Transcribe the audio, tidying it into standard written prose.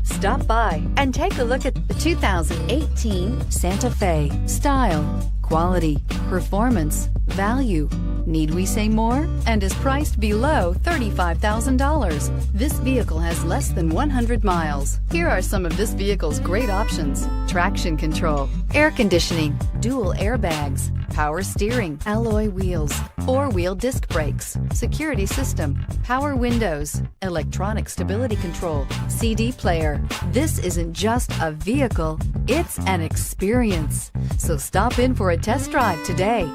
Stop by and take a look at the 2018 Santa Fe. Style, quality, performance, value. Need we say more? And is priced below $35,000. This vehicle has less than 100 miles. Here are some of this vehicle's great options: traction control, air conditioning, dual airbags, power steering, alloy wheels, four-wheel disc brakes, security system, power windows, electronic stability control, CD player. This isn't just a vehicle, it's an experience. So stop in for a test drive today.